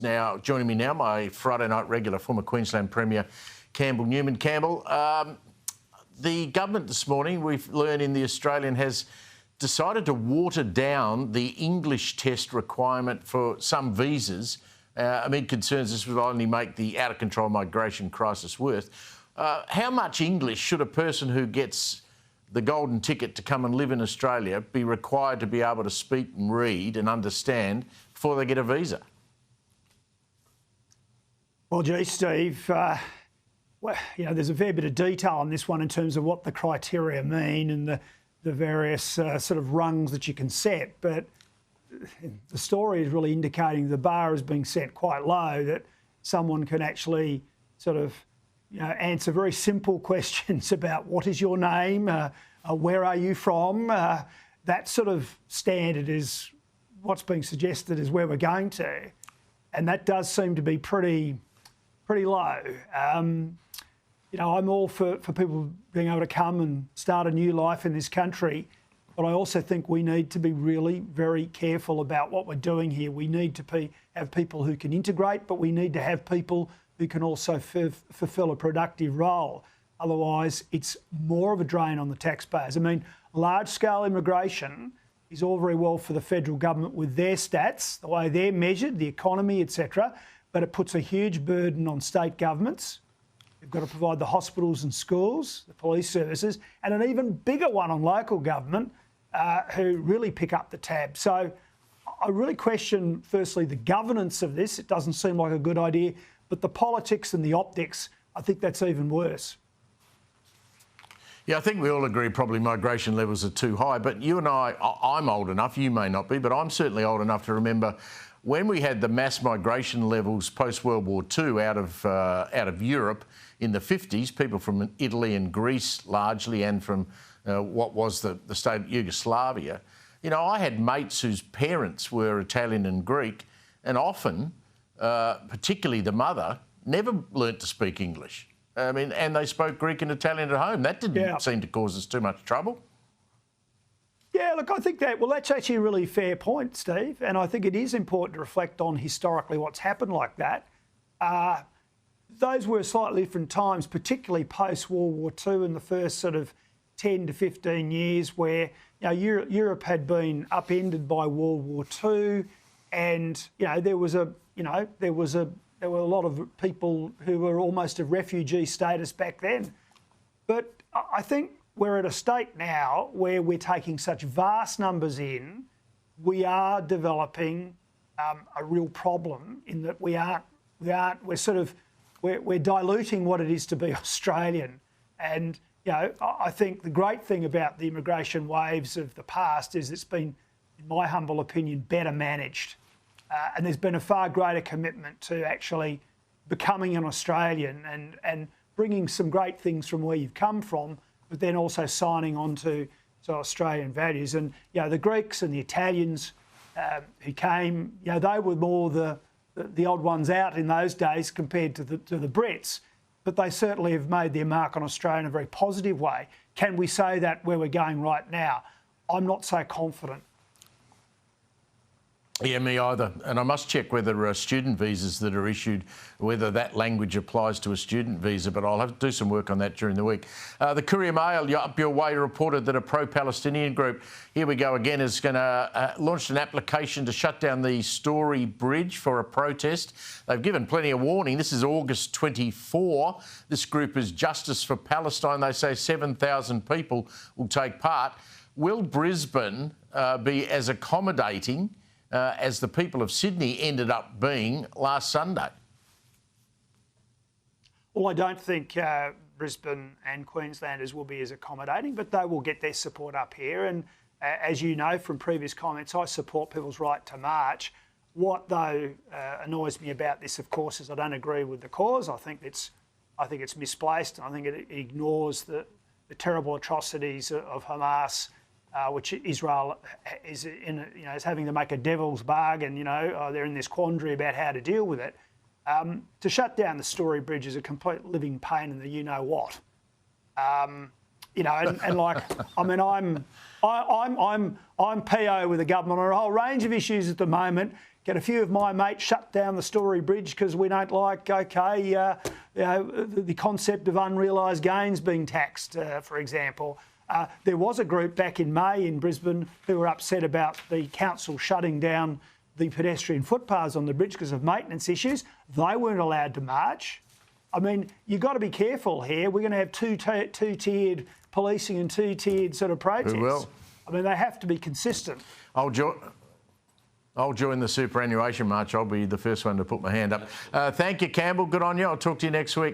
Now, joining me now, my Friday night regular, former Queensland Premier Campbell Newman. Campbell, the government this morning, we've learned in The Australian, has decided to water down the English test requirement for some visas amid concerns this will only make the out-of-control migration crisis worse. How much English should a person who gets the golden ticket to come and live in Australia be required to be able to speak and read and understand before they get a visa? Well, gee, Steve, there's a fair bit of detail on this one in terms of what the criteria mean and the various sort of rungs that you can set. But the story is really indicating the bar is being set quite low, that someone can actually sort of answer very simple questions about what is your name, where are you from. That sort of standard is what's being suggested is where we're going to. And that does seem to be pretty low. I'm all for people being able to come and start a new life in this country, but I also think we need to be really very careful about what we're doing here. We need to have people who can integrate, but we need to have people who can also fulfil a productive role. Otherwise, it's more of a drain on the taxpayers. I mean, large-scale immigration is all very well for the federal government with their stats, the way they're measured, the economy, etc., but it puts a huge burden on state governments. They've got to provide the hospitals and schools, the police services, and an even bigger one on local government who really pick up the tab. So I really question, firstly, the governance of this. It doesn't seem like a good idea, but the politics and the optics, I think that's even worse. Yeah, I think we all agree probably migration levels are too high, but you and I'm old enough, you may not be, but I'm certainly old enough to remember when we had the mass migration levels post-World War II out of Europe in the 50s, people from Italy and Greece largely, and from what was the state of Yugoslavia. I had mates whose parents were Italian and Greek, and often, particularly the mother, never learnt to speak English. I mean, and they spoke Greek and Italian at home. That didn't seem to cause us too much trouble. Yeah, look, I think that's actually a really fair point, Steve. And I think it is important to reflect on historically what's happened like that. Those were slightly different times, particularly post-World War II in the first sort of 10 to 15 years where Europe had been upended by World War II, and there were a lot of people who were almost of refugee status back then. But I think we're at a state now where we're taking such vast numbers in, we are developing a real problem in that we're diluting what it is to be Australian. And I think the great thing about the immigration waves of the past is it's been, in my humble opinion, better managed. And there's been a far greater commitment to actually becoming an Australian and bringing some great things from where you've come from, but then also signing on to Australian values. And the Greeks and the Italians who came, they were more the odd ones out in those days compared to the Brits, but they certainly have made their mark on Australia in a very positive way. Can we say that where we're going right now? I'm not so confident. Yeah, me either. And I must check whether student visas that are issued, whether that language applies to a student visa, but I'll have to do some work on that during the week. The Courier Mail, up your way, reported that a pro-Palestinian group, here we go again, is going to launch an application to shut down the Story Bridge for a protest. They've given plenty of warning. This is August 24. This group is Justice for Palestine. They say 7,000 people will take part. Will Brisbane be as accommodating as the people of Sydney ended up being last Sunday? Well, I don't think Brisbane and Queenslanders will be as accommodating, but they will get their support up here. And as you know from previous comments, I support people's right to march. What, though, annoys me about this, of course, is I don't agree with the cause. I think it's misplaced, and I think it ignores the terrible atrocities of Hamas, which Israel is having to make a devil's bargain. They're in this quandary about how to deal with it. To shut down the Story Bridge is a complete living pain in the you-know-what. I'm PO with the government on a whole range of issues at the moment. get a few of my mates shut down the Story Bridge because we don't like, the concept of unrealised gains being taxed, for example. There was a group back in May in Brisbane who were upset about the council shutting down the pedestrian footpaths on the bridge because of maintenance issues. They weren't allowed to march. I mean, you've got to be careful here. We're going to have two-tiered policing and two-tiered sort of protests. We will. I mean, they have to be consistent. I'll join the superannuation march. I'll be the first one to put my hand up. Thank you, Campbell. Good on you. I'll talk to you next week.